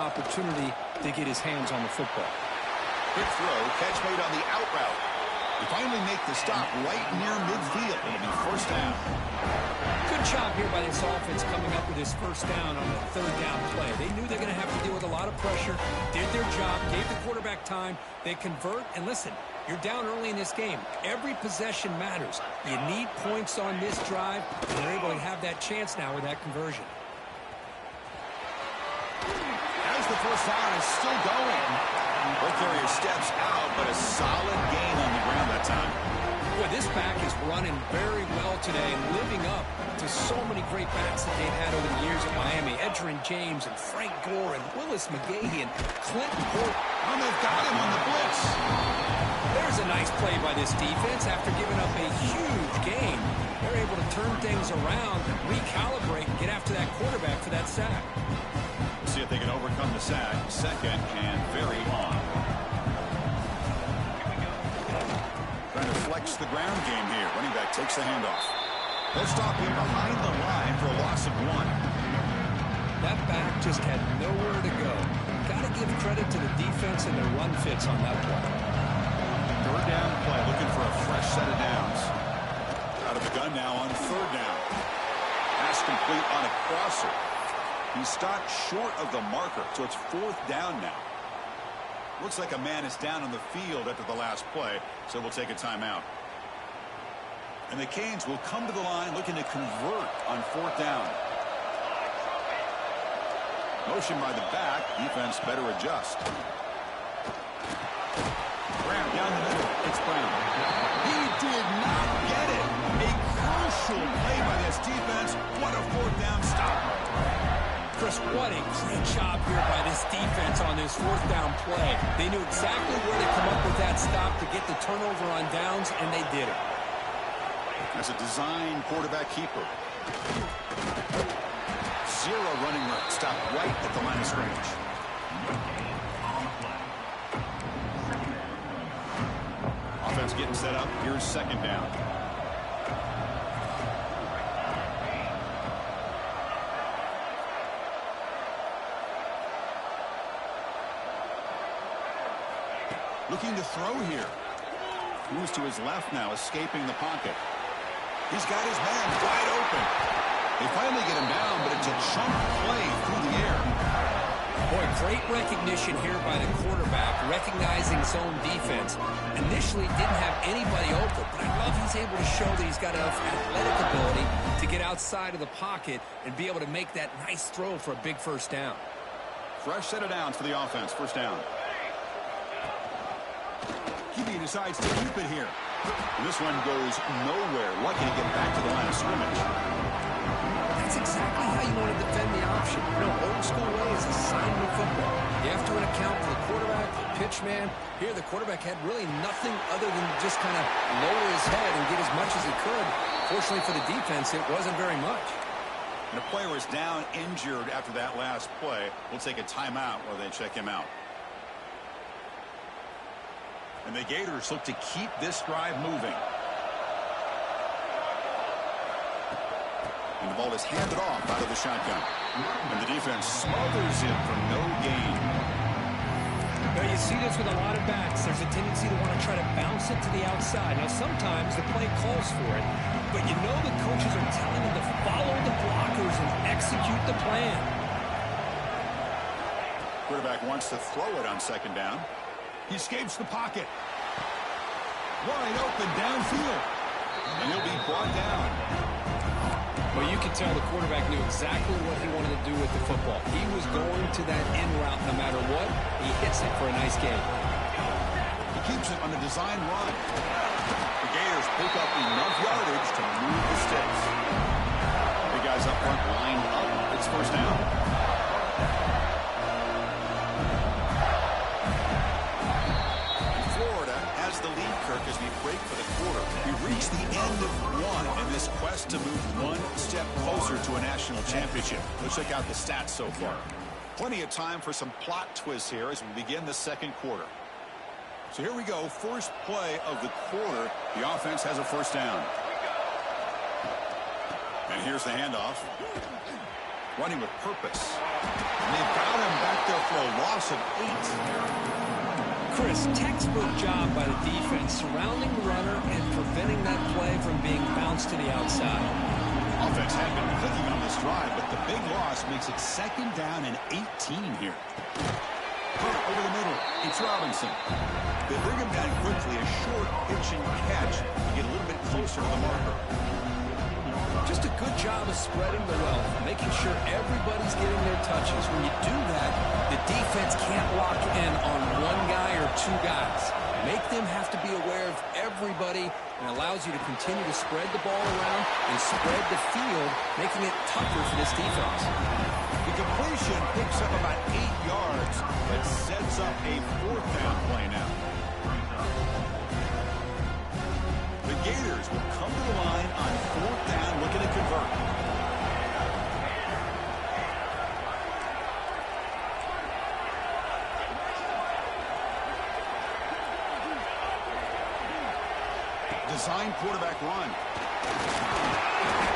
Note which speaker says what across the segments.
Speaker 1: opportunity to get his hands on the football.
Speaker 2: Quick throw, catch made on the out route. They finally make the stop right near midfield. It'll be first down.
Speaker 1: Good job here by this offense coming up with this first down on the third down play. They knew they're going to have to deal with a lot of pressure, did their job, gave the quarterback time. They convert, and listen, you're down early in this game. Every possession matters. You need points on this drive, and they're able to have that chance now with that conversion.
Speaker 2: As the first down is still going. Ball carrier steps out, but a solid gain on the ground that time.
Speaker 1: Boy, this back is running very well today and living up to so many great backs that they've had over the years at Miami. Edgerrin James and Frank Gore and Willis McGahee and Clinton Porter.
Speaker 2: Oh, they've got him on the blitz.
Speaker 1: There's a nice play by this defense. After giving up a huge gain, they're able to turn things around, recalibrate, and get after that quarterback for that sack.
Speaker 2: See if they can overcome the sack. Second and very long. Trying to flex the ground game here. Running back takes the handoff. They'll stop him behind the line for a loss of 1.
Speaker 1: That back just had nowhere to go. Got to give credit to the defense and their run fits on that play.
Speaker 2: Third down play, looking for a fresh set of downs. Out of the gun now on third down. Pass complete on a crosser. He stopped short of the marker, so it's fourth down now. Looks like a man is down on the field after the last play, so we'll take a timeout. And the Canes will come to the line looking to convert on fourth down. Motion by the back. Defense better adjust. Brown down the middle. It's Brown. He did not get it. A crucial play by this defense. What a fourth down stop.
Speaker 1: Chris, what a great job here by this defense on this fourth down play. They knew exactly where to come up with that stop to get the turnover on downs, and they did it.
Speaker 2: As a design quarterback keeper. Zero running room. Stop right at the line of scrimmage. Offense getting set up. Here's second down. Looking to throw here. Moves to his left now, escaping the pocket. He's got his man wide open. They finally get him down, but it's a chunk play through the air.
Speaker 1: Boy, great recognition here by the quarterback, recognizing zone defense. Initially didn't have anybody open, but I love he's able to show that he's got enough athletic ability to get outside of the pocket and be able to make that nice throw for a big first down.
Speaker 2: Fresh set of downs for the offense. First down. He decides to keep it here. This one goes nowhere. Lucky to get back to the line of scrimmage.
Speaker 1: That's exactly how you want to defend the option. You know, old school way is assignment football. You have to account for the quarterback, the pitch man. Here, the quarterback had really nothing other than just kind of lower his head and get as much as he could. Fortunately for the defense, it wasn't very much.
Speaker 2: And a player is down injured after that last play. We'll take a timeout while they check him out. And the Gators look to keep this drive moving. And the ball is handed off out of the shotgun. And the defense smothers him for no gain.
Speaker 1: Well, you see this with a lot of backs. There's a tendency to want to try to bounce it to the outside. Now, sometimes the play calls for it, but you know the coaches are telling them to follow the blockers and execute the plan.
Speaker 2: Quarterback wants to throw it on second down. He escapes the pocket. Wide open downfield. And he'll be brought down.
Speaker 1: Well, you can tell the quarterback knew exactly what he wanted to do with the football. He was going to that in route no matter what. He hits it for a nice gain.
Speaker 2: He keeps it on a design run. The Gators pick up enough yardage to move the sticks. The guys up front lined up. It's first down. The lead, Kirk, as we break for the quarter. We reach the end of one in this quest to move one step closer to a national championship. Let's check out the stats so far. Plenty of time for some plot twists here as we begin the second quarter. So here we go. First play of the quarter. The offense has a first down. And here's the handoff. Running with purpose. And they've got him back there for a loss of 8.
Speaker 1: Chris, textbook job by the defense surrounding the runner and preventing that play from being bounced to the outside.
Speaker 2: Offense had been clicking on this drive, but the big loss makes it 2nd down and 18 here. Over the middle, it's Robinson. They bring him down quickly, a short pitch and catch to get a little bit closer to the marker.
Speaker 1: Just a good job of spreading the wealth, making sure everybody's getting their touches. When you do that, the defense can't lock in on one guy or 2 guys. Make them have to be aware of everybody, and allows you to continue to spread the ball around and spread the field, making it tougher for this defense.
Speaker 2: The completion picks up about 8 yards, but sets up a 4th down play now. The Gators will come to the line on 4th down, looking to convert. Design quarterback run.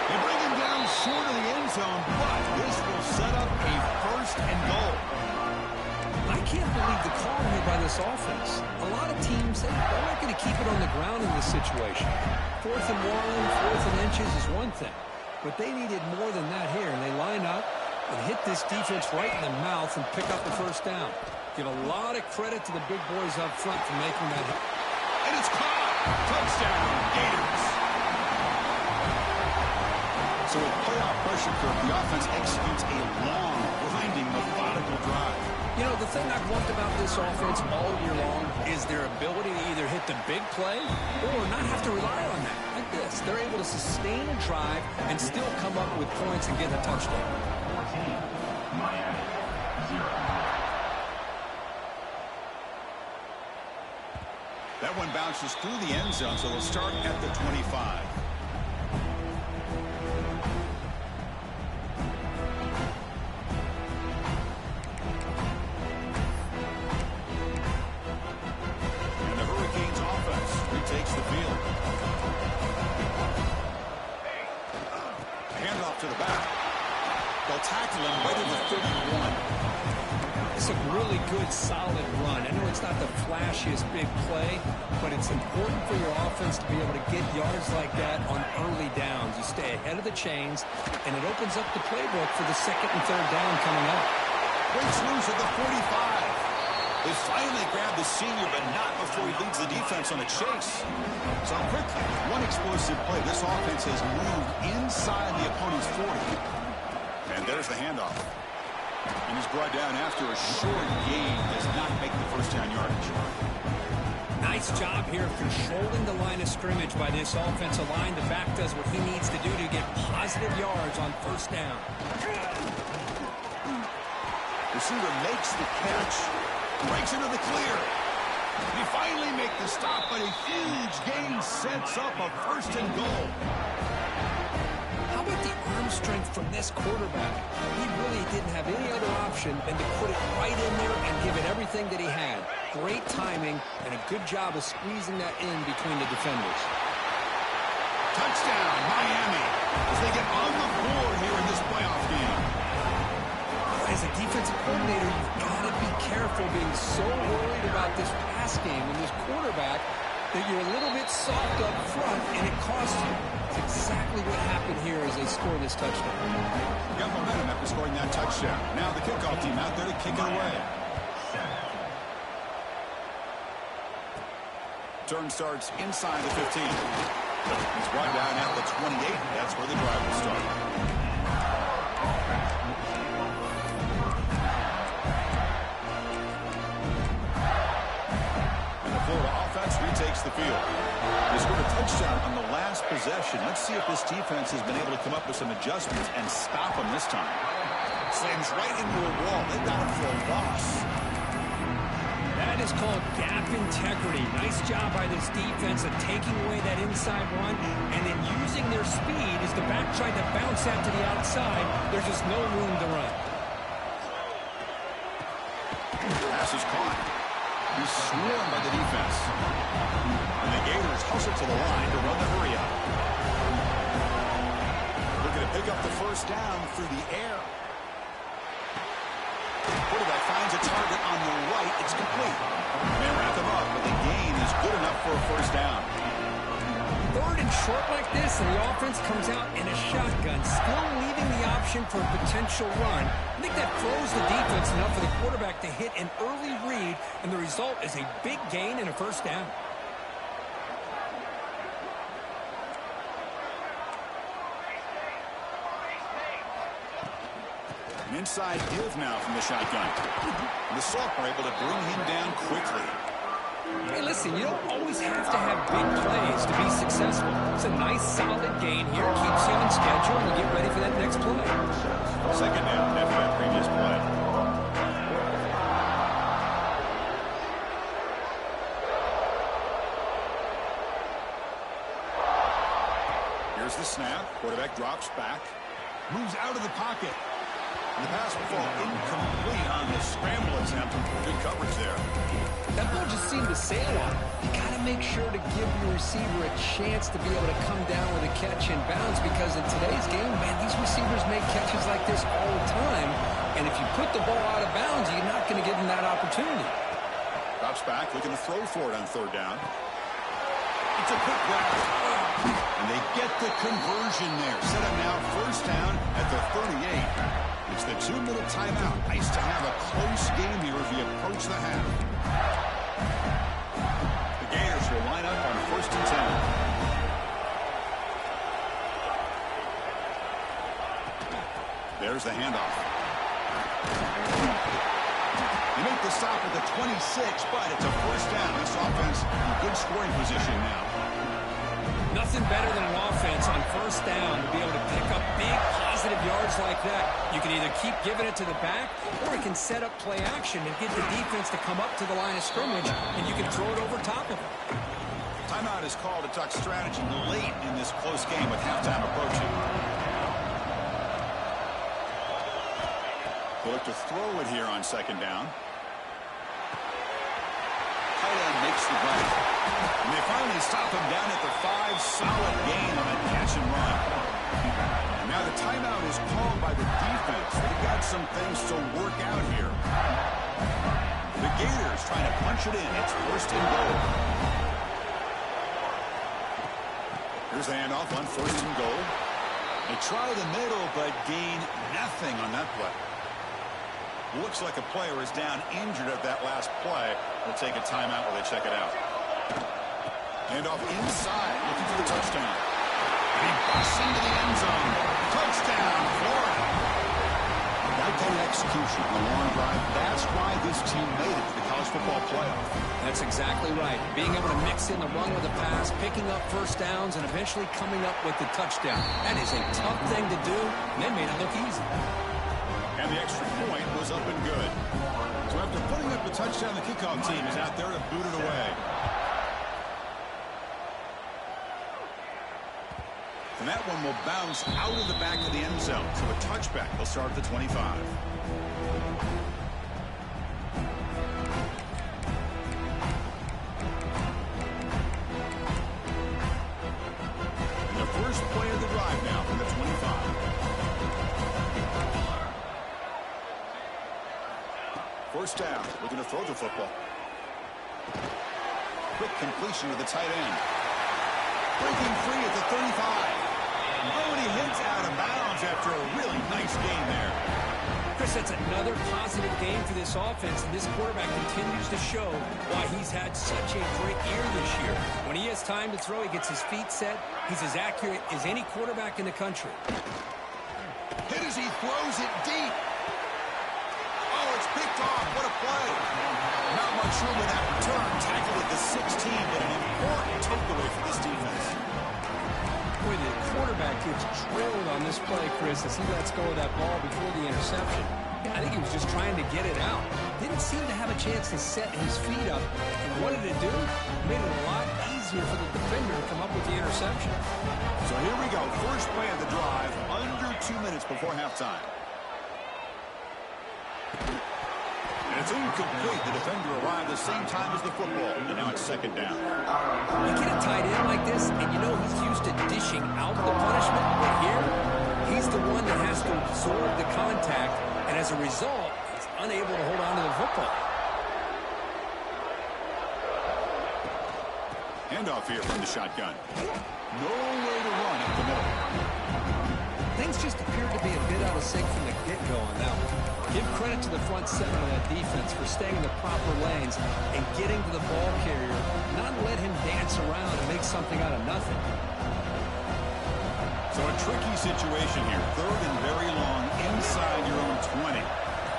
Speaker 2: They bring him down short of the end zone, but this will set up a 1st and goal.
Speaker 1: I can't believe the call here by this offense. A lot of teams, they're not going to keep it on the ground in this situation. 4th and 1, 4th and inches is one thing. But they needed more than that here, and they line up and hit this defense right in the mouth and pick up the 1st down. Give a lot of credit to the big boys up front for making that happen.
Speaker 2: And it's caught! Touchdown, Gators! So with playoff pressure curve, the offense executes a long, grinding, methodical drive.
Speaker 1: You know, the thing I've loved about this offense all year long is their ability to either hit the big play or not have to rely on that. Like this, they're able to sustain a drive and still come up with points and get a touchdown.
Speaker 3: 14, Miami, 0.
Speaker 2: That one bounces through the end zone, so they'll start at the 25. And the Hurricanes offense retakes the field. Handoff to the back. They'll tackle him right at the 31.
Speaker 1: It's a really good, solid run. I know it's not the flashiest big play, but it's important for your offense to be able to get yards like that on early downs. You stay ahead of the chains, and it opens up the playbook for the 2nd and 3rd down coming up.
Speaker 2: Breaks loose at the 45. They finally grab the senior, but not before he leads the defense on a chase. So quickly, one explosive play. This offense has moved inside the opponent's 40. And there's the handoff. And he's brought down after a short gain. Does not make the 1st down yardage.
Speaker 1: Nice job here of controlling the line of scrimmage by this offensive line. The back does what he needs to do to get positive yards on 1st down.
Speaker 2: Receiver makes the catch. Breaks into the clear. They finally make the stop, but a huge gain sets up a 1st and goal.
Speaker 1: How about the arm strength from this quarterback? He really didn't have any other option than to put it right in there and give it everything that he had. Great timing and a good job of squeezing that in between the defenders.
Speaker 2: Touchdown, Miami, as they get on the board here in this playoff game.
Speaker 1: As a defensive coordinator, you've got to be careful being so worried about this pass game and this quarterback that you're a little bit soft up front, and it costs you. It's exactly what happened here as they score this touchdown.
Speaker 2: Got momentum after scoring that touchdown. Now the kickoff team out there to kick it away. Turn starts inside the 15. He's brought down at the 28. That's where the drive will start. And the Florida offense retakes the field. They scored a touchdown on the last possession. Let's see if this defense has been able to come up with some adjustments and stop them this time. Slams right into a wall. They got it for a loss.
Speaker 1: That is called gap integrity. Nice job by this defense of taking away that inside run and then using their speed as the back tried to bounce out to the outside. There's just no room to run.
Speaker 2: Pass is caught. He's swarmed by the defense. And the Gators hustle to the line to run the hurry up. Looking to pick up the 1st down through the air. Quarterback finds a target on good enough for a first down.
Speaker 1: Third and short like this, and the offense comes out in a shotgun, still leaving the option for a potential run. I think that throws the defense enough for the quarterback to hit an early read, and the result is a big gain and a first down.
Speaker 2: An inside give now from the shotgun. And the sophomore able to bring him down quickly.
Speaker 1: Hey, listen, you don't always have to have big plays to be successful. It's a nice, solid gain here. Keeps you on schedule, and you get ready for that next play.
Speaker 2: Second down after that previous play. Here's the snap. Quarterback drops back. Moves out of the pocket. And the pass will fall incomplete on the scramble attempt. Good coverage there.
Speaker 1: That ball just seemed to sail on. You got to make sure to give your receiver a chance to be able to come down with a catch and bounce, because in today's game, man, these receivers make catches like this all the time. And if you put the ball out of bounds, you're not going to give them that opportunity.
Speaker 2: Drops back, looking to throw for it on third down. It's a quick grab. And they get the conversion there. Set up now first down at the 38. It's the 2-minute timeout. Nice to have a close game here as we approach the half. The Gators will line up on first and 10. There's the handoff. They make the stop at the 26, but it's a first down. This offense in good scoring position now.
Speaker 1: Nothing better than an offense on first down to be able to pick up big positive yards like that. You can either keep giving it to the back, or you can set up play action and get the defense to come up to the line of scrimmage, and you can throw it over top of it.
Speaker 2: Timeout is called to talk strategy late in this close game with halftime approaching. They look to throw it here on second down. Tight end makes the run. And they finally stop him down at the 5. Solid gain on that catch and run. And now the timeout is called by the defense. They've got some things to work out here. The Gators trying to punch it in. It's first and goal. Here's the handoff on first and goal. They try the middle, but gain nothing on that play. Looks like a player is down injured at that last play. They'll take a timeout while they check it out. Handoff inside, looking for the touchdown. And he busts into the end zone. Touchdown, Florida. That kind of execution on a long drive, that's why this team made it to the college football playoff.
Speaker 1: That's exactly right. Being able to mix in the run with the pass, picking up first downs, and eventually coming up with the touchdown. That is a tough thing to do, and they made it look easy.
Speaker 2: And the extra point was up and good. So after putting up the touchdown, the kickoff team is out there to boot it away. And that one will bounce out of the back of the end zone. So a touchback will start at the 25. And the first play of the drive now from the 25. First down, looking to throw the football. Quick completion to the tight end. Breaking free at the 35. Oh, and he hits out of bounds after a really nice game there.
Speaker 1: Chris, that's another positive game for this offense, and this quarterback continues to show why he's had such a great year this year. When he has time to throw, he gets his feet set. He's as accurate as any quarterback in the country.
Speaker 2: Hit as he throws it deep. Picked off. What a play. Not much room in that return. Tackled at the 16, but an important takeaway for this defense.
Speaker 1: Boy, the quarterback gets drilled on this play, Chris, as he lets go of that ball before the interception. I think he was just trying to get it out. Didn't seem to have a chance to set his feet up. And what did it do? Made it a lot easier for the defender to come up with the interception.
Speaker 2: So here we go. First play of the drive, under 2 minutes before halftime. And it's incomplete. The defender arrived the same time as the football. And now it's second down.
Speaker 1: You get a tight end like this, and you know he's used to dishing out the punishment. But here, he's the one that has to absorb the contact. And as a result, he's unable to hold on to the football.
Speaker 2: Handoff here from the shotgun. No way to run up the middle.
Speaker 1: Things just appear to be a bit out of sync from the get-go on that one. Give credit to the front seven of that defense for staying in the proper lanes and getting to the ball carrier, not let him dance around and make something out of nothing.
Speaker 2: So a tricky situation here. Third and very long inside your own 20.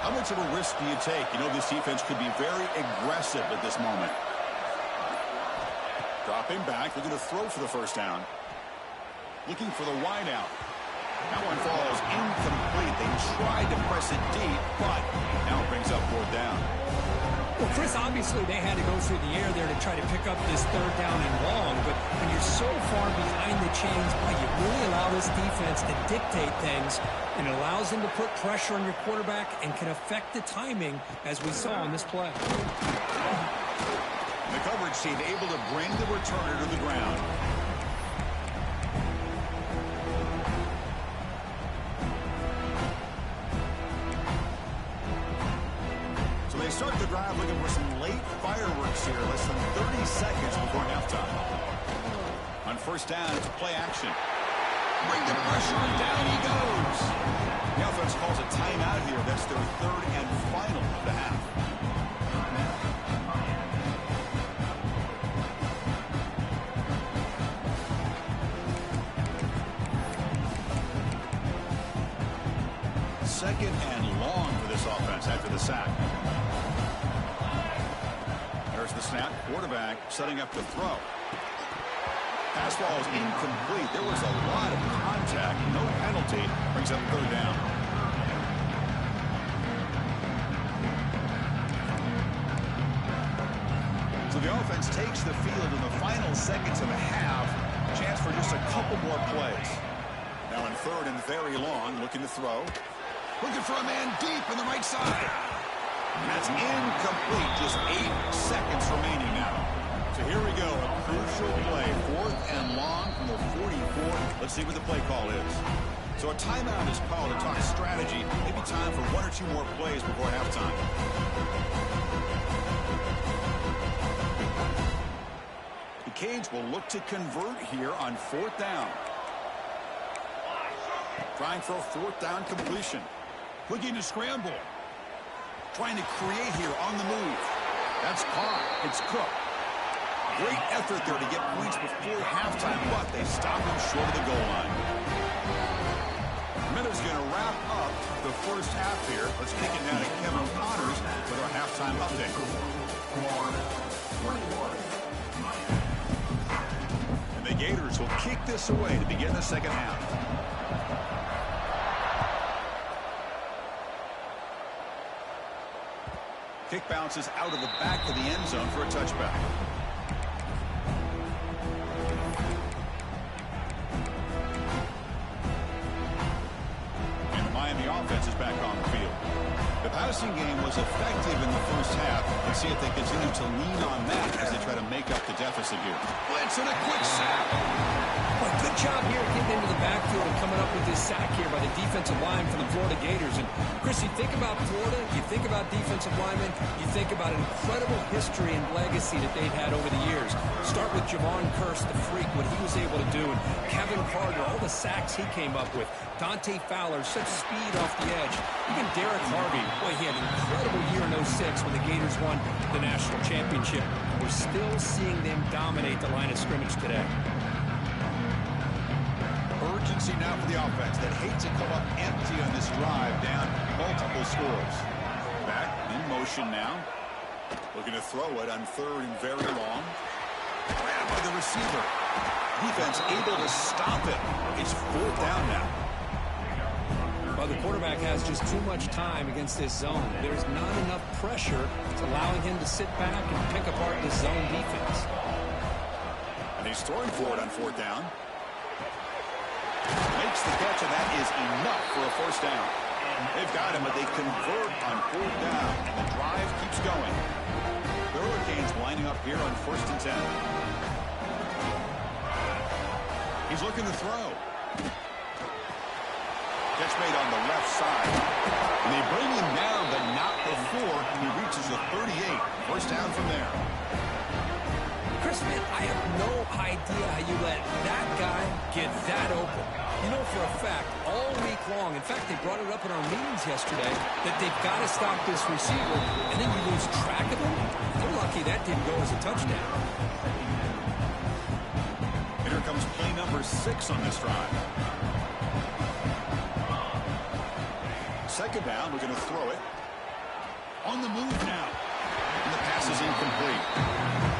Speaker 2: How much of a risk do you take? You know this defense could be very aggressive at this moment. Dropping back, looking to throw for the first down. Looking for the wide out. That one falls incomplete. They tried to press it deep, but now it brings up fourth down.
Speaker 1: Well, Chris, obviously they had to go through the air there to try to pick up this third down and long, but when you're so far behind the chains, you really allow this defense to dictate things, and it allows them to put pressure on your quarterback and can affect the timing, as we saw on this play.
Speaker 2: The coverage team able to bring the returner to the ground. So they start the drive looking for some late fireworks here, less than 30 seconds before halftime. On first down, it's play action. Bring the pressure, and down he goes. The offense calls a timeout here. That's their third and final of the half. Second and long for this offense after the sack. There's the snap. Quarterback setting up to throw. Pass ball is incomplete. There was a lot of contact. No penalty. Brings up third down. So the offense takes the field in the final seconds of the half. Chance for just a couple more plays. Now in third and very long, looking to throw. Looking for a man deep in the right side. And that's incomplete. Just 8 seconds remaining now. So here we go. A crucial play. Fourth and long from the 44. Let's see what the play call is. So a timeout is called to talk strategy. Maybe time for 1 or 2 more plays before halftime. The Canes will look to convert here on fourth down. Trying for a fourth down completion. Looking to scramble. Trying to create here on the move. That's caught. It's Cook. Great effort there to get points before halftime, but they stop him short of the goal line. Miller's going to wrap up the first half here. Let's kick it now to Kevin Connors with our halftime update. And the Gators will kick this away to begin the second half. Kick bounces out of the back of the end zone for a touchback. And the Miami offense is back on the field. The passing game was effective in the first half. Let's see if they continue to lean on that as they try to make up the deficit here. Blitz and a quick sack.
Speaker 1: Well, good job here getting into the backfield and coming up with this sack here by the defensive line for the Florida Gators. And Chris, you think about Florida, you think about defensive linemen, you think about an incredible history and legacy that they've had over the years. Start with Javon Kearse, the freak, what he was able to do, and Kevin Carter, all the sacks he came up with. Dante Fowler, such speed off the edge. Even Derek Harvey, boy, he had an incredible year in 06 when the Gators won the national championship. We're still seeing them dominate the line of scrimmage today.
Speaker 2: Urgency now for the offense that hates to come up empty on this drive, down multiple scores. Back in motion now. Looking to throw it on third and very long. Grabbed by the receiver. Defense able to stop it. It's fourth down now.
Speaker 1: Well, the quarterback has just too much time against this zone. There's not enough pressure. It's allowing him to sit back and pick apart this zone defense.
Speaker 2: And he's throwing for it on fourth down. Makes the catch, and that is enough for a first down. They've got him, but they convert on fourth down, and the drive keeps going. The Hurricanes lining up here on 1st and 10. He's looking to throw. Catch made on the left side. And they bring him down, but not before he reaches the 38. First down from there.
Speaker 1: Chris, man, I have no idea how you let that guy get that open. You know for a fact, all week long, in fact, they brought it up in our meetings yesterday, that they've got to stop this receiver, and then you lose track of him. They're lucky that didn't go as a touchdown.
Speaker 2: And here comes play number 6 on this drive. Second down, we're going to throw it. On the move now. And the pass is incomplete.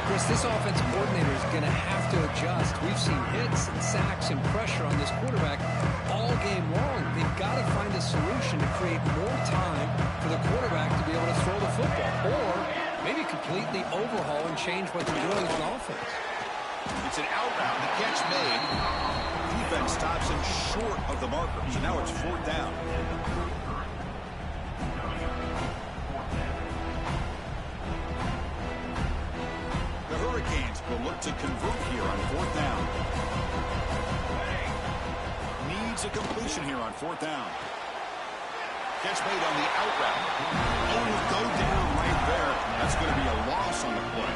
Speaker 1: Chris, this offensive coordinator is going to have to adjust. We've seen hits and sacks and pressure on this quarterback all game long. They've got to find a solution to create more time for the quarterback to be able to throw the football, or maybe completely overhaul and change what they're doing on offense.
Speaker 2: It's an out route. The catch made. Defense stops him short of the marker. So now it's 4th down. The Hurricanes will look to convert here on 4th down. Needs a completion here on 4th down. Catch made on the out route. Oh, go down right there. That's going to be a loss on the play.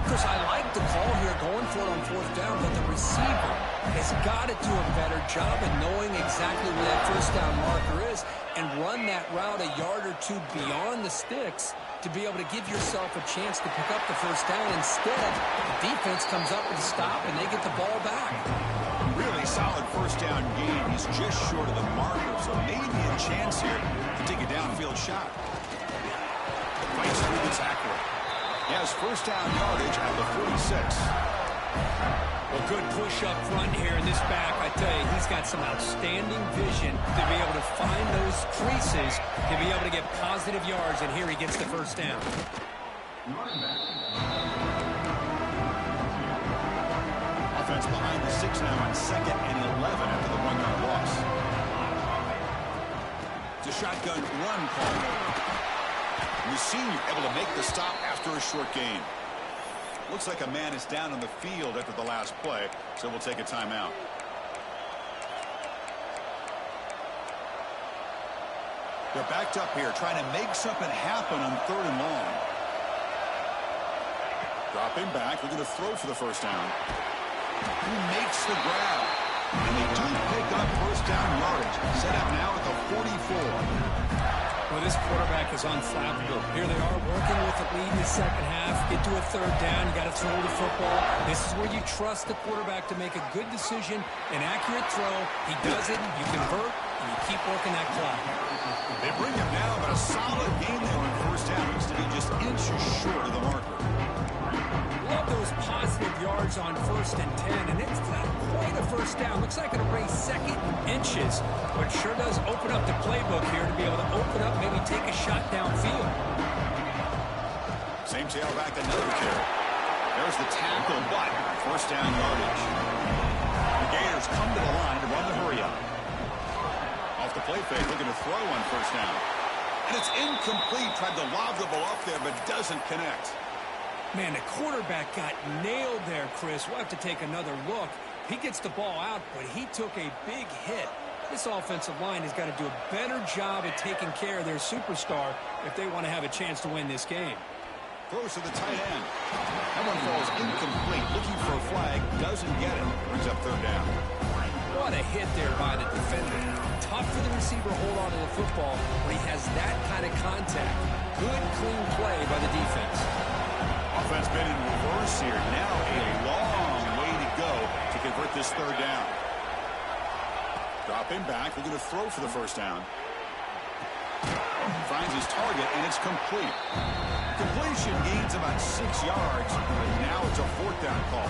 Speaker 1: Chris, I like the call here going for it on 4th down, but the receiver has got to do a better job of knowing exactly where that 1st down marker is and run that route a yard or two beyond the sticks to be able to give yourself a chance to pick up the 1st down. Instead, the defense comes up with a stop and they get the ball back.
Speaker 2: Really solid 1st down game. He's just short of the marker, so maybe a chance here to take a downfield shot. Fights through the tackler. He has 1st down yardage at the 46.
Speaker 1: Well, good push up front here in this back. I tell you, he's got some outstanding vision to be able to find those creases, to be able to get positive yards, and here he gets the 1st down.
Speaker 2: Offense behind the 6 now on 2nd and 11 after the 1-yard loss. It's a shotgun run call. The senior able to make the stop after a short gain. Looks like a man is down on the field after the last play, so we'll take a timeout. They're backed up here, trying to make something happen on 3rd and long. Dropping back, we're going to throw for the 1st down. He makes the grab. And they do pick up 1st down yardage. Set up now at the 44.
Speaker 1: Well, this quarterback is unflappable. Here they are working with the lead in the 2nd half. Get to a 3rd down. You got to throw the football. This is where you trust the quarterback to make a good decision, an accurate throw. He does it, you convert, and you keep working that clock.
Speaker 2: They bring him down, but a solid game there on 1st down. Looks to be just inches short of the marker.
Speaker 1: Love those positive yards on 1st and 10, and it's not quite a 1st down. Looks like it'll raise 2nd inches, but sure does open up the playbook here to be able to open up, maybe take a shot downfield.
Speaker 2: Same tailback, another carry. There's the tackle, but 1st down yardage. The Gators come to the line to run the hurry up. Off the play fake, looking to throw on 1st down. And it's incomplete. Tried to lob the ball up there, but doesn't connect.
Speaker 1: Man, the quarterback got nailed there, Chris. We'll have to take another look. He gets the ball out, but he took a big hit. This offensive line has got to do a better job of taking care of their superstar if they want to have a chance to win this game.
Speaker 2: Throws to the tight end. That one falls incomplete. Looking for a flag. Doesn't get it. Brings up 3rd down.
Speaker 1: What a hit there by the defender. Tough for the receiver to hold on to the football when he has that kind of contact. Good, clean play by the defense.
Speaker 2: Offense been in reverse here. Now a long way to go to convert this 3rd down. Dropping back. We're going to throw for the 1st down. Finds his target, and it's complete. Completion gains about 6 yards, but now it's a 4th down call.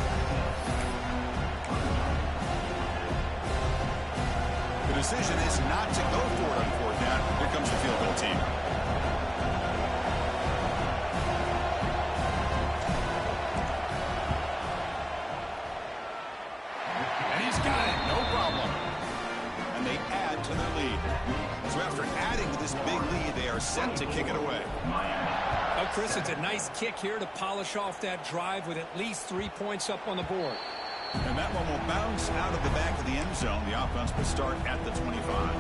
Speaker 2: The decision is not to go for it on 4th down. Here comes the field goal team. And he's got it, no problem. And they add to their lead. So after adding to this big lead, they are set to kick it away.
Speaker 1: Oh, Chris, it's a nice kick here to polish off that drive with at least 3 points up on the board.
Speaker 2: And that one will bounce out of the back of the end zone. The offense will start at the 25.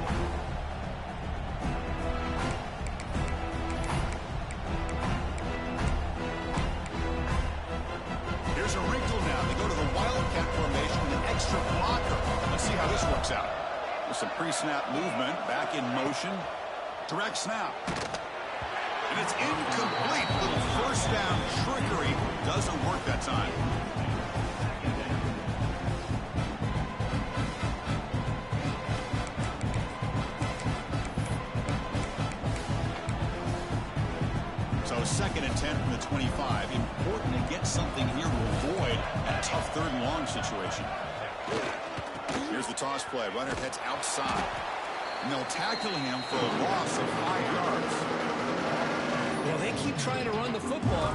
Speaker 2: There's a wrinkle now. They go to the wildcat formation with an extra blocker. Let's see how this works out. With some pre-snap movement, back in motion. Direct snap. And it's incomplete. Little first down trickery. Doesn't work that time. So 2nd and 10 from the 25. Important to get something here to avoid a tough 3rd and long situation. Here's the toss play. Runner heads outside. And they'll tackle him for a loss of 5 yards.
Speaker 1: Well, they keep trying to run the football.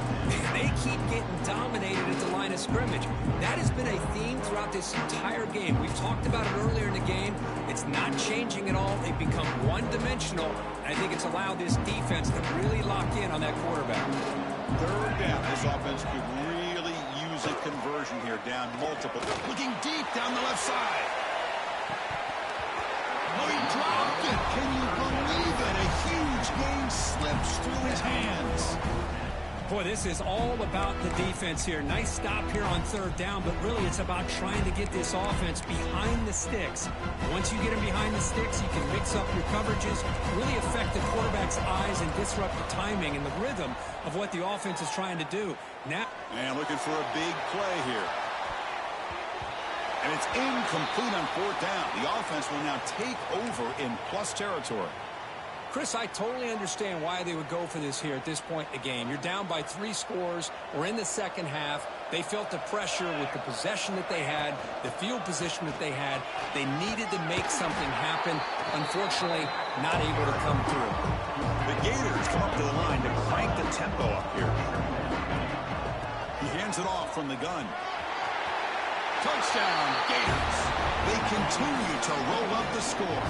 Speaker 1: They keep getting dominated at the line of scrimmage. That has been a theme throughout this entire game. We've talked about it earlier in the game. It's not changing at all. They've become one-dimensional. I think it's allowed this defense to really lock in on that quarterback.
Speaker 2: 3rd down. This offense could really use a conversion here. Down multiple. Looking deep down the left side. Oh, he dropped it. Can you believe it? A huge gain slips through his hands.
Speaker 1: Boy, this is all about the defense here. Nice stop here on 3rd down, but really it's about trying to get this offense behind the sticks. Once you get them behind the sticks, you can mix up your coverages, really affect the quarterback's eyes and disrupt the timing and the rhythm of what the offense is trying to do. Now,
Speaker 2: and looking for a big play here. And it's incomplete on 4th down. The offense will now take over in plus territory.
Speaker 1: Chris, I totally understand why they would go for this here at this point in the game. You're down by 3 scores. We're in the 2nd half. They felt the pressure with the possession that they had, the field position that they had. They needed to make something happen. Unfortunately, not able to come through.
Speaker 2: The Gators come up to the line to crank the tempo up here. He hands it off from the gun. Touchdown, Gators. They continue to roll up the score.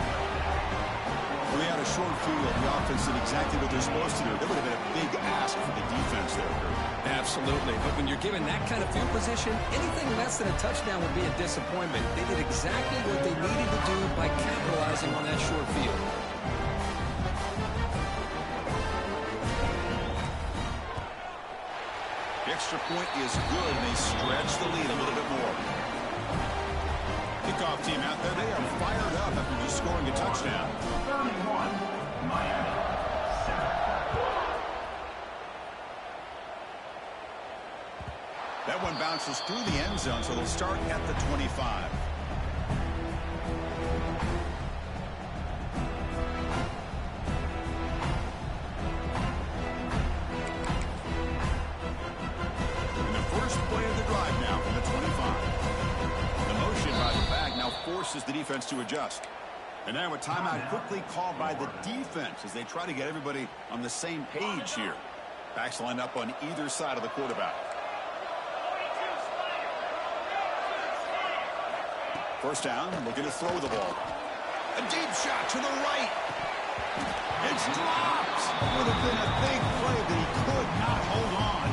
Speaker 2: We had a short field. The offense did exactly what they're supposed to do. That would have been a big ask for the defense there.
Speaker 1: Absolutely. But when you're given that kind of field position, anything less than a touchdown would be a disappointment. They did exactly what they needed to do by capitalizing on that short field.
Speaker 2: The extra point is good. They stretch the lead a little bit more. Kickoff team out there. They are fired up after just scoring a touchdown.
Speaker 3: 31, Miami.
Speaker 2: That one bounces through the end zone, so they'll start at the 25. And the first play of the drive now from the 25. The motion by the back now forces the defense to adjust. And now a timeout quickly called by the defense as they try to get everybody on the same page here. Backs lined up on either side of the quarterback. First down, looking to throw the ball. A deep shot to the right. It's dropped. Would have been a big play, but he could not hold on.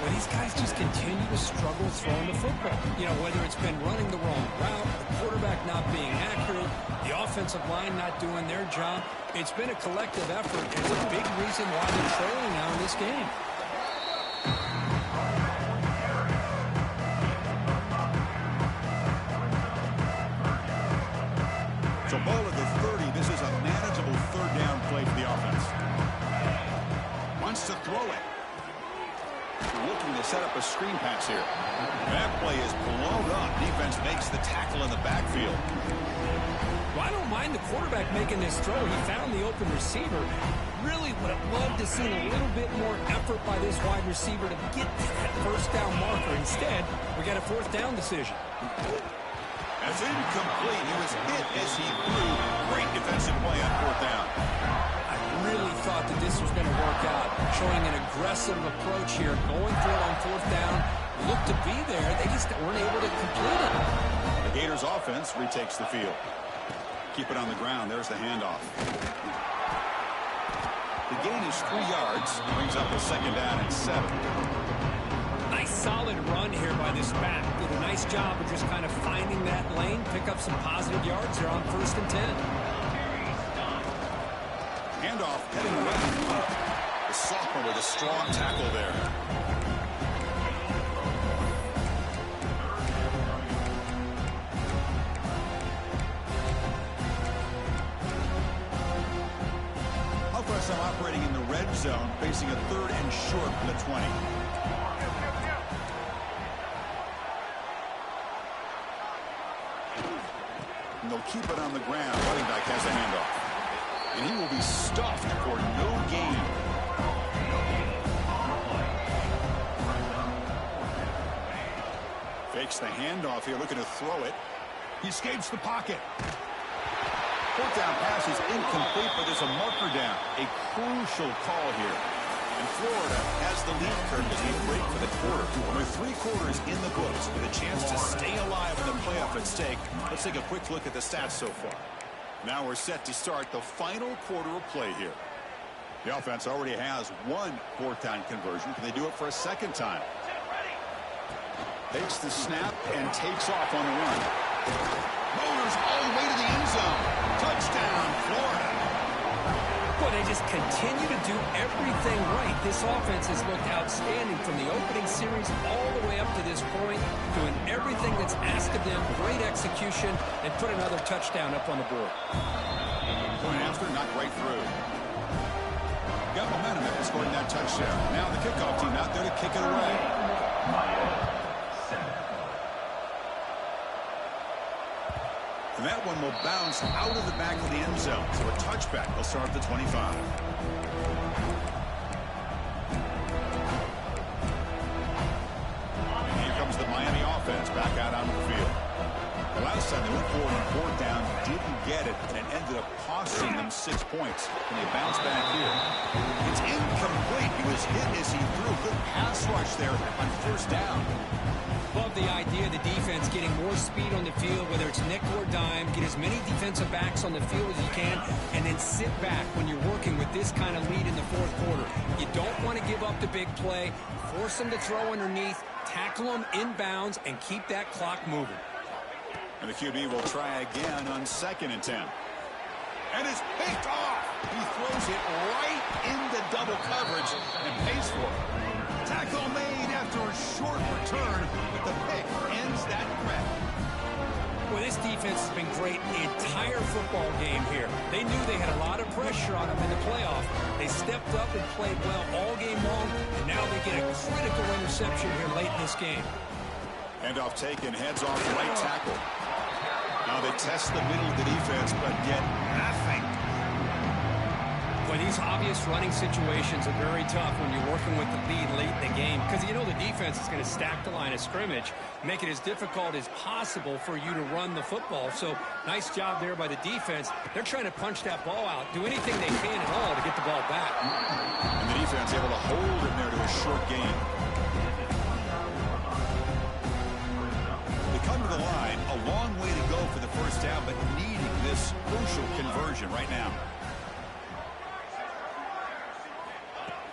Speaker 1: Well, these guys just continue to struggle throwing the football. You know, whether it's been running the wrong route, the quarterback not being accurate, the offensive line not doing their job. It's been a collective effort. It's a big reason why they're trailing now in this game.
Speaker 2: So ball at the 30. This is a manageable 3rd down play for the offense. Wants to throw it. Looking to set up a screen pass here. That play is blown up. Defense makes the tackle in the backfield.
Speaker 1: Well, I don't mind the quarterback making this throw. He found the open receiver. Really would have loved to see a little bit more effort by this wide receiver to get to that first down marker. Instead, we got a 4th down decision.
Speaker 2: That's incomplete. He was hit as he threw. Great defensive play on 4th down.
Speaker 1: I really thought that this was going to work out, showing an aggressive approach here, going for it on 4th down. Looked to be there. They just weren't able to complete it.
Speaker 2: The Gators offense retakes the field. Keep it on the ground. There's the handoff. The gain is 3 yards. Brings up a 2nd down and 7.
Speaker 1: Nice solid run here by this back. Did a nice job of just kind of finding that lane, pick up some positive yards here on 1st and 10.
Speaker 2: Handoff heading right. The sophomore with a strong tackle there. Offense now operating in the red zone, facing a 3rd and short from the 20. And they'll keep it on the ground. Running back has a handoff. And he will be stuffed for no gain. Fakes the handoff here, looking to throw it. He escapes the pocket. 4th down pass is incomplete, but there's a marker down. A crucial call here. And Florida has the lead, Kirk, as we break for the quarter. With 3 quarters in the books, with a chance to stay alive in the playoff at stake, let's take a quick look at the stats so far. Now we're set to start the final quarter of play here. The offense already has 1 4th down conversion. Can they do it for a 2nd time? Takes the snap and takes off on the run. Motors all the way to the end zone. Touchdown, Florida.
Speaker 1: Well, they just continue to do everything right. This offense has looked outstanding from the opening series all the way up to this point, doing everything that's asked of them, great execution, and put another touchdown up on the board.
Speaker 2: Point after, knocked right through. Got momentum after scoring that touchdown. Now the kickoff team out there to kick it away. And that one will bounce out of the back of the end zone. So a touchback will start at the 25. And here comes the Miami offense back out onto the field. The last time they went forward on 4th down, didn't get it, and it ended up costing them 6 points. And they bounce back here. It's incomplete. He was hit as he threw. Good pass rush there on 1st down.
Speaker 1: Love the idea of the defense getting more speed on the field, whether it's nickel or dime, get as many defensive backs on the field as you can, and then sit back when you're working with this kind of lead in the 4th quarter. You don't want to give up the big play, force them to throw underneath, tackle them inbounds, and keep that clock moving.
Speaker 2: And the QB will try again on 2nd and 10. And it's picked off. He throws it right into double coverage and pays for it. Tackle made after a short return, but the pick ends that threat.
Speaker 1: Well, this defense has been great the entire football game here. They knew they had a lot of pressure on them in the playoff. They stepped up and played well all game long, and now they get a critical interception here late in this game.
Speaker 2: Handoff taken, heads off right tackle. Now they test the middle of the defense, but get nothing.
Speaker 1: Well, these obvious running situations are very tough when you're working with the lead late in the game, because you know the defense is going to stack the line of scrimmage, make it as difficult as possible for you to run the football. So nice job there by the defense. They're trying to punch that ball out, do anything they can at all to get the ball back.
Speaker 2: And the defense able to hold him there to a short gain. They come to the line, a long way to go for the 1st down, but needing this crucial conversion right now.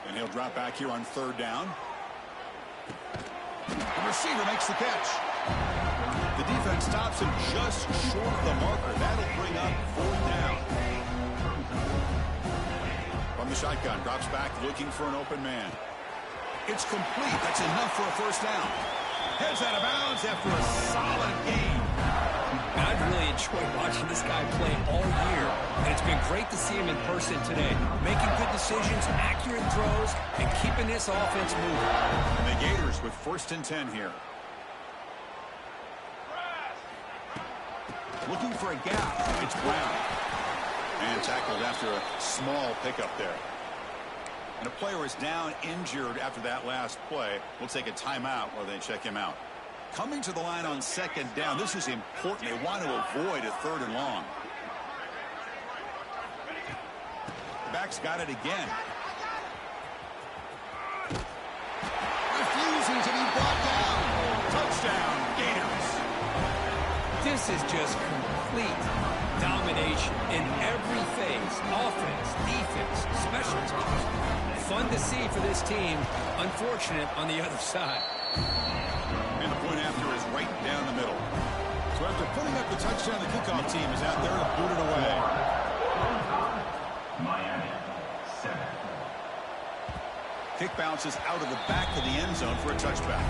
Speaker 2: And he'll drop back here on 3rd down. The receiver makes the catch. The defense stops him just short of the marker. That'll bring up 4th down. From the shotgun, drops back looking for an open man. It's complete. That's enough for a 1st down. Heads out of bounds after a solid gain.
Speaker 1: I've really enjoyed watching this guy play all year, and it's been great to see him in person today, making good decisions, accurate throws, and keeping this offense moving.
Speaker 2: And the Gators with 1st and 10 here. Looking for a gap. It's Brown. And tackled after a small pickup there. And a player is down injured after that last play. We'll take a timeout while they check him out. Coming to the line on 2nd down. This is important. They want to avoid a 3rd and long. The back's got it again. Refusing to be brought down. Touchdown, Gators.
Speaker 1: This is just complete domination in every phase. Offense, defense, special teams. Fun to see for this team. Unfortunate on the other side.
Speaker 2: And the point after is right down the middle. So after putting up the touchdown, the kickoff team is out there to boot it away.
Speaker 3: Miami, 7.
Speaker 2: Kick bounces out of the back of the end zone for a touchback.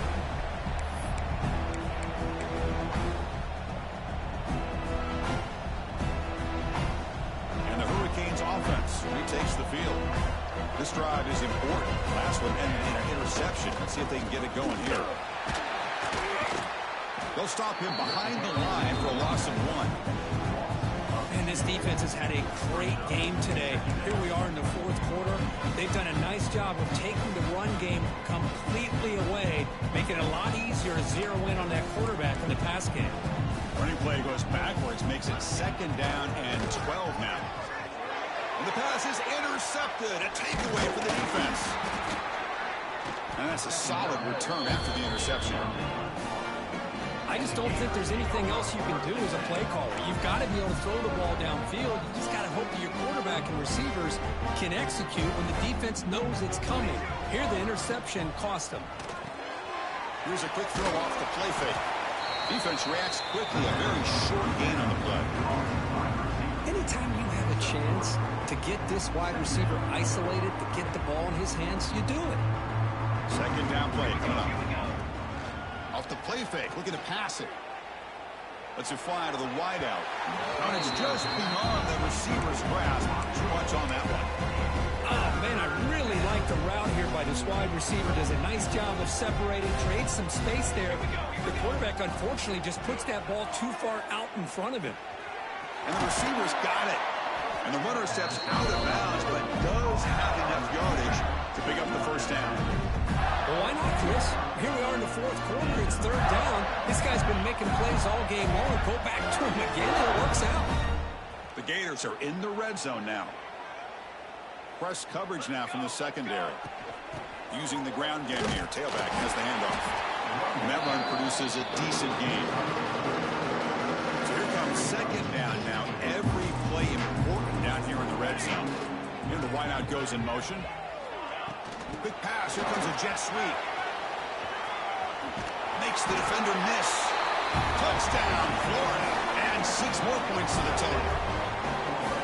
Speaker 2: And the Hurricanes offense retakes the field. This drive is important. Last one ended in an interception. Let's see if they can get it going here. They'll stop him behind the line for a loss of 1.
Speaker 1: And this defense has had a great game today. Here we are in the fourth quarter. They've done a nice job of taking the run game completely away, making it a lot easier to zero in on that quarterback in the pass game.
Speaker 2: Running play goes backwards, makes it 2nd down and 12 now. And the pass is intercepted. A takeaway for the defense. And that's a solid return after the interception.
Speaker 1: I just don't think there's anything else you can do as a play caller. You've got to be able to throw the ball downfield. You just got to hope that your quarterback and receivers can execute when the defense knows it's coming. Here, the interception cost them.
Speaker 2: Here's a quick throw off the play fake. Defense reacts quickly. A very short gain on the play.
Speaker 1: Anytime you have a chance to get this wide receiver isolated, to get the ball in his hands, you do it.
Speaker 2: 2nd down play coming up. Off the play fake, looking to pass it. Lets it fly to the wideout. And it's just beyond the receiver's grasp. Too much on that one.
Speaker 1: Oh, man, I really like the route here by this wide receiver. Does a nice job of separating, creates some space there. The quarterback, unfortunately, just puts that ball too far out in front of him.
Speaker 2: And the receiver's got it. And the runner steps out of bounds, but does have enough yardage to pick up the first down.
Speaker 1: Well, why not, Chris? Here we are in the fourth quarter. It's 3rd down. This guy's been making plays all game long. Go back to him again, and it works out.
Speaker 2: The Gators are in the red zone now. Press coverage now from the secondary. Using the ground game here. Tailback has the handoff. And that run produces a decent gain. So here comes 2nd down now. Every play important down here in the red zone. And the wideout goes in motion. Quick pass. Here comes a jet sweep. Makes the defender miss. Touchdown, Florida. And 6 more points to the total.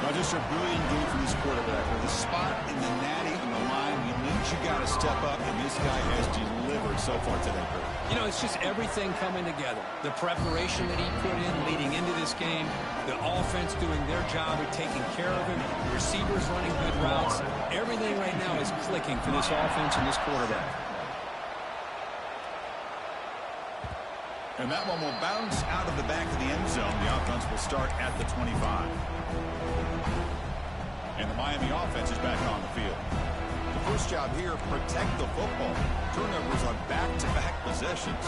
Speaker 2: Now just a brilliant game from this quarterback. With a spot in the natty on the line, you need you got to step up, and this guy has delivered so far today.
Speaker 1: You know, it's just everything coming together. The preparation that he put in leading into this game, the offense doing their job of taking care of him, receivers running good routes. Everything right now is clicking for this offense and this quarterback.
Speaker 2: And that one will bounce out of the back of the end zone. The offense will start at the 25. And the Miami offense is back on the field. The first job here, protect the football. Turnovers on back-to-back possessions.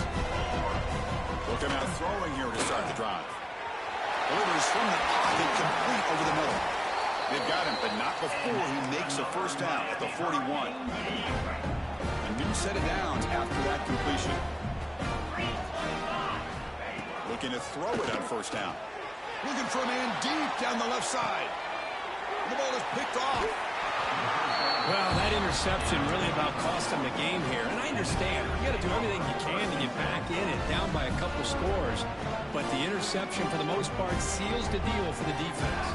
Speaker 2: Looking out throwing here to start the drive. Delivers from the pocket, complete over the middle. They've got him, but not before he makes a first down at the 41. A new set of downs after that completion. Looking to throw it on first down. Looking for a man deep down the left side. The ball is picked off.
Speaker 1: Well, that interception really about cost them the game here. And I understand. You got to do everything you can to get back in it, down by a couple scores. But the interception, for the most part, seals the deal for the defense.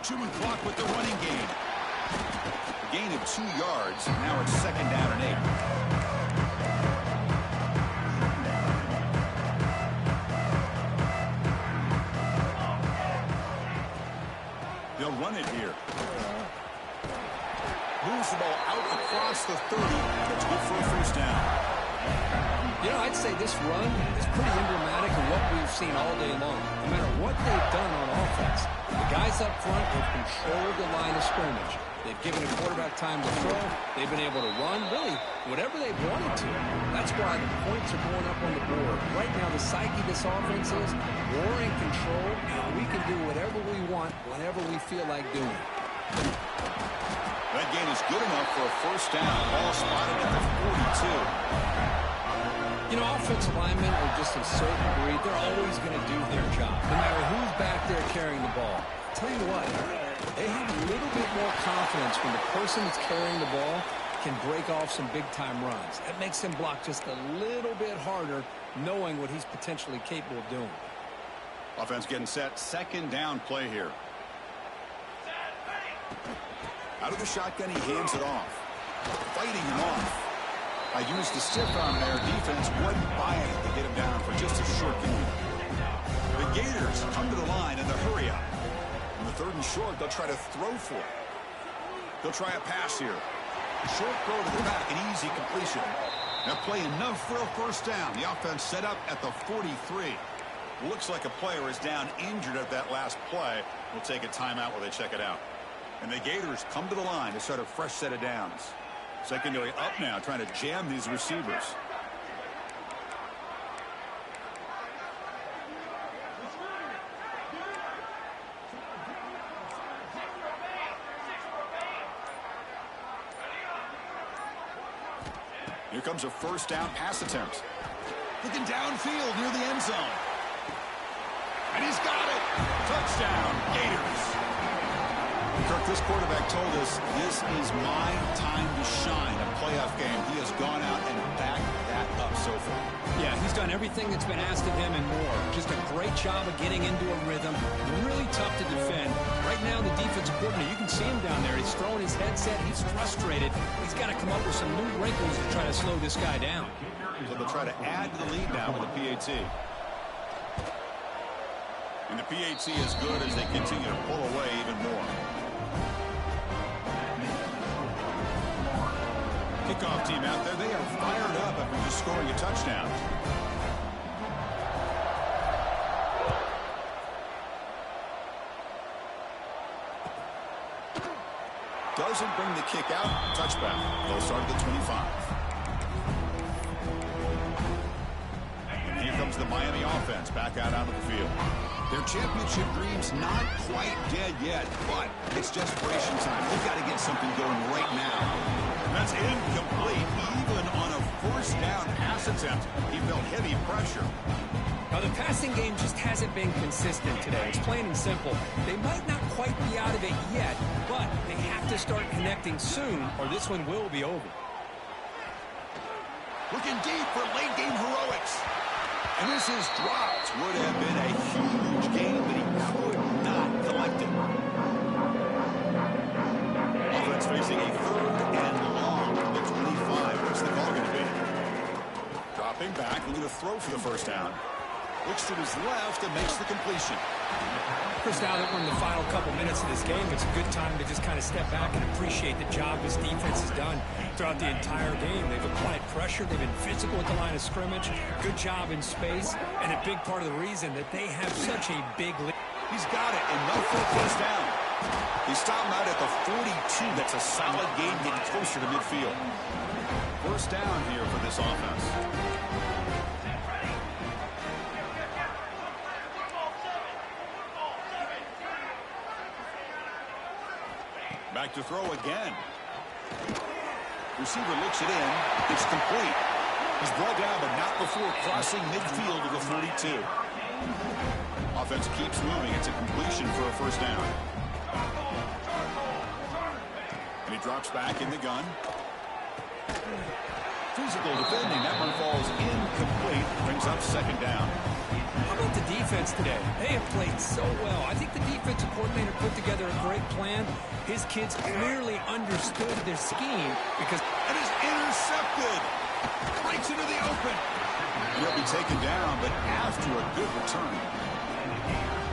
Speaker 2: Chewing clock with the running game. Gain of 2 yards. Now it's 2nd down and 8. They'll run it here. Moves the ball out across the 30. That's good for a first down.
Speaker 1: You know, I'd say this run is pretty emblematic of what we've seen all day long. No matter what they've done on offense, the guys up front have controlled the line of scrimmage. They've given the quarterback time to throw. They've been able to run, really, whatever they've wanted to. That's why the points are going up on the board. Right now, the psyche of this offense is we're in control, and we can do whatever we want whenever we feel like doing it.
Speaker 2: That gain is good enough for a first down. Ball spotted at the 42.
Speaker 1: You know, offensive linemen are just a certain breed. They're always going to do their job, no matter who's back there carrying the ball. I'll tell you what, they have a little bit more confidence when the person that's carrying the ball can break off some big-time runs. That makes him block just a little bit harder, knowing what he's potentially capable of doing.
Speaker 2: Offense getting set. 2nd down play here. Out of the shotgun, he hands it off. Fighting him off. I used the stiff arm there. Defense wasn't buying it to get him down for just a short game. The Gators come to the line in the hurry up. On the 3rd and short, they'll try to throw for it. They'll try a pass here. Short throw to the back, an easy completion. They'll play enough for a first down. The offense set up at the 43. Looks like a player is down injured at that last play. We'll take a timeout while they check it out. And the Gators come to the line to start a fresh set of downs. Secondary up now, trying to jam these receivers. Here comes a first down pass attempt. Looking downfield near the end zone. And he's got it. Touchdown, Gators. Kirk, this quarterback told us this is my time to shine, a playoff game. He has gone out and backed that up so far.
Speaker 1: Yeah, he's done everything that's been asked of him and more. Just a great job of getting into a rhythm. Really tough to defend. Right now, the defensive coordinator, you can see him down there. He's throwing his headset. He's frustrated. He's got to come up with some new wrinkles to try to slow this guy down.
Speaker 2: So they'll try to add to the lead now with the PAT. And the PAT is good as they continue to pull away even more. Kickoff team out there. They are fired up after just scoring a touchdown. Doesn't bring the kick out. Touchback. They'll start at the 25. And here comes the Miami offense back out onto the field. Their championship dream's not quite dead yet, but it's desperation time. They've got to get something going right now. That's incomplete, even on a first down pass attempt. He felt heavy pressure.
Speaker 1: Now, the passing game just hasn't been consistent today. It's plain and simple. They might not quite be out of it yet, but they have to start connecting soon, or this one will be over.
Speaker 2: Looking deep for late game heroics. And this is dropped. Would have been a huge game, but he could not collect it. Offense facing a 3rd and long from the 25. What's the call going to be? Dropping back, looking to throw for the first down. Looks to his left and makes the completion.
Speaker 1: Chris, now that we're in the final couple minutes of this game, it's a good time to just kind of step back and appreciate the job this defense has done throughout the entire game. They've applied pressure. They've been physical at the line of scrimmage. Good job in space. And a big part of the reason that they have such a big lead.
Speaker 2: He's got it, enough for a first down. He stopped him out at the 42. That's a solid gain, getting closer to midfield. First down here for this offense. Back to throw again. Receiver looks it in. It's complete. He's brought down, but not before crossing midfield to the 42. Offense keeps moving. It's a completion for a first down. And he drops back in the gun. Physical defending. That one falls incomplete. Brings up second down.
Speaker 1: How about the defense today? They have played so well. I think the defensive coordinator put together a great plan. His kids clearly understood their scheme because...
Speaker 2: And is intercepted. Breaks into the open. He'll be taken down, but after a good return.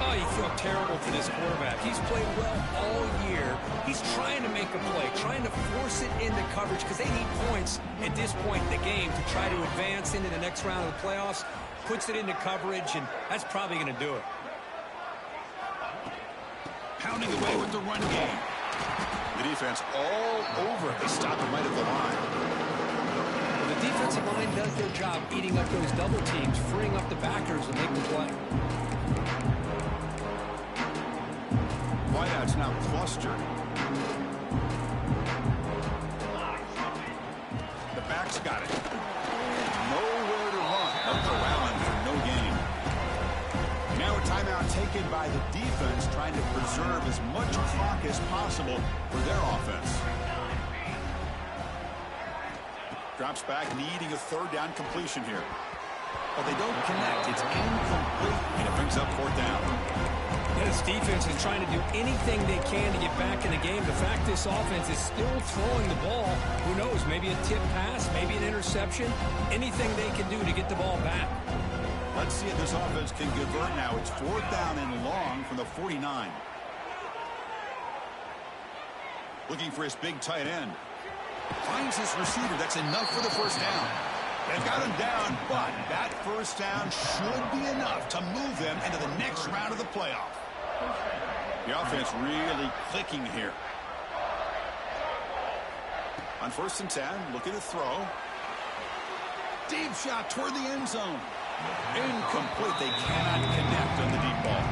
Speaker 1: Oh, you feel terrible for this quarterback. He's played well all year. He's trying to make a play, trying to force it into coverage because they need points at this point in the game to try to advance into the next round of the playoffs. Puts it into coverage, and that's probably going to do it.
Speaker 2: Pounding away with the run game. The defense all over it. They stop him right at the line.
Speaker 1: The defensive line does their job eating up those double teams, freeing up the backers to make the play.
Speaker 2: Wideout's now clustered. The back's got it. Nowhere to run. Up to Allen for no gain. Now a timeout taken by the defense, trying to preserve as much clock as possible for their offense. Drops back, needing a third down completion here. But they don't connect. It's incomplete, and it brings up fourth down.
Speaker 1: This defense is trying to do anything they can to get back in the game. The fact this offense is still throwing the ball, who knows, maybe a tip pass, maybe an interception, anything they can do to get the ball back.
Speaker 2: Let's see if this offense can convert now. It's 4th down and long from the 49. Looking for his big tight end. Finds his receiver. That's enough for the first down. They've got him down, but that first down should be enough to move them into the next round of the playoff. The offense really clicking here. On 1st and 10, looking to throw. Deep shot toward the end zone. Incomplete. They cannot connect on the deep ball.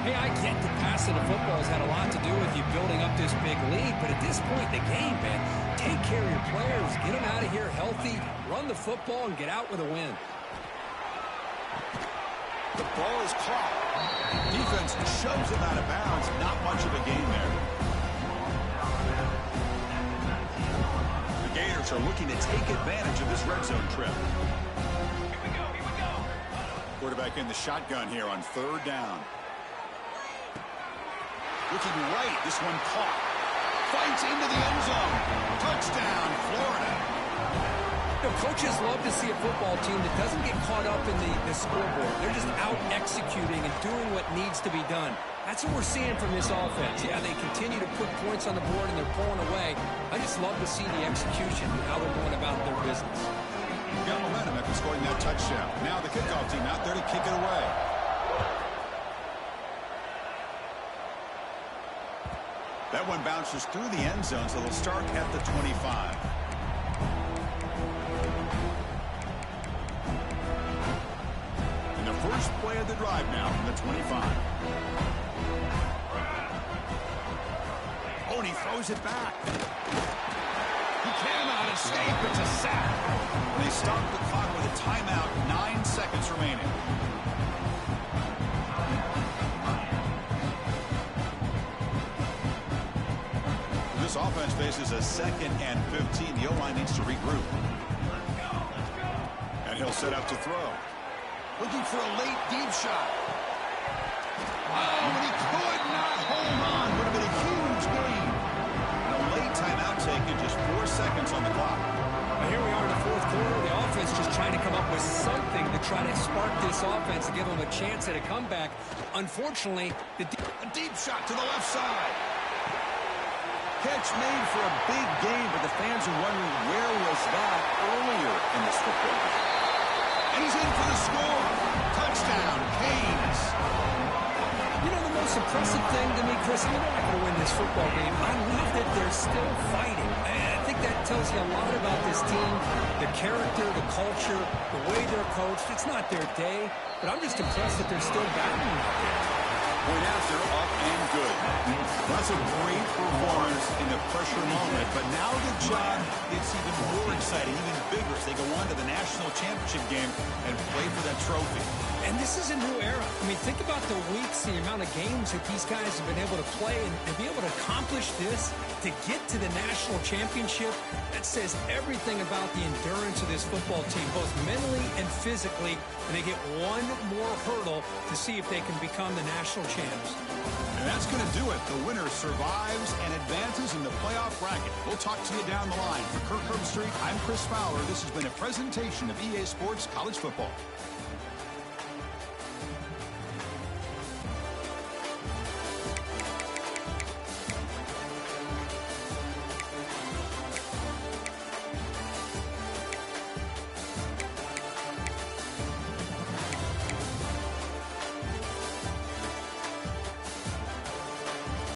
Speaker 1: Hey, I get the passing of football has had a lot to do with you building up this big lead, but at this point in the game, man, take care of your players, get them out of here healthy, run the football, and get out with a win.
Speaker 2: The ball is caught. Defense shoves him out of bounds. Not much of a gain there. The Gators are looking to take advantage of this red zone trip.
Speaker 3: Here we go.
Speaker 2: Quarterback in the shotgun here on 3rd down. Looking right. This one caught. Fights into the end zone. Touchdown, Florida.
Speaker 1: You know, coaches love to see a football team that doesn't get caught up in the scoreboard. They're just out executing and doing what needs to be done. That's what we're seeing from this offense. Yeah, they continue to put points on the board and they're pulling away. I just love to see the execution and how they're going about their business.
Speaker 2: Got momentum after scoring that touchdown. Now the kickoff team out there to kick it away. That one bounces through the end zone, so they'll start at the 25. And the first play of the drive now from the 25. Oh, and he throws it back. He cannot escape. It's a sack. They stop the clock with a timeout. 9 seconds remaining. This offense faces a 2nd and 15. The O-line needs to regroup. And he'll set up to throw. Looking for a late deep shot. Oh, and he could not hold on. Would have been a huge gain. And a late timeout taken, just 4 seconds on the clock.
Speaker 1: Well, here we are in the 4th quarter. The offense just trying to come up with something to try to spark this offense and give them a chance at a comeback. Unfortunately, a
Speaker 2: deep shot to the left side. Catch made for a big game, but the fans are wondering where was that earlier in this football game. And he's in for the score. Touchdown, Canes.
Speaker 1: You know, the most impressive thing to me, Chris, I mean, they're not going to win this football game. I love that they're still fighting. I think that tells you a lot about this team, the character, the culture, the way they're coached. It's not their day, but I'm just impressed that they're still battling out there.
Speaker 2: Point after, up and good. That's a great performance in the pressure moment, but now the job gets even more exciting, even bigger as they go on to the national championship game and play for that trophy.
Speaker 1: And this is a new era. I mean, think about the weeks, the amount of games that these guys have been able to play, and to be able to accomplish this, to get to the national championship, that says everything about the endurance of this football team, both mentally and physically, and they get one more hurdle to see if they can become the national champs.
Speaker 2: And that's going to do it. The winner survives and advances in the playoff bracket. We'll talk to you down the line. For Kirk Herbstreit, I'm Chris Fowler. This has been a presentation of EA Sports College Football.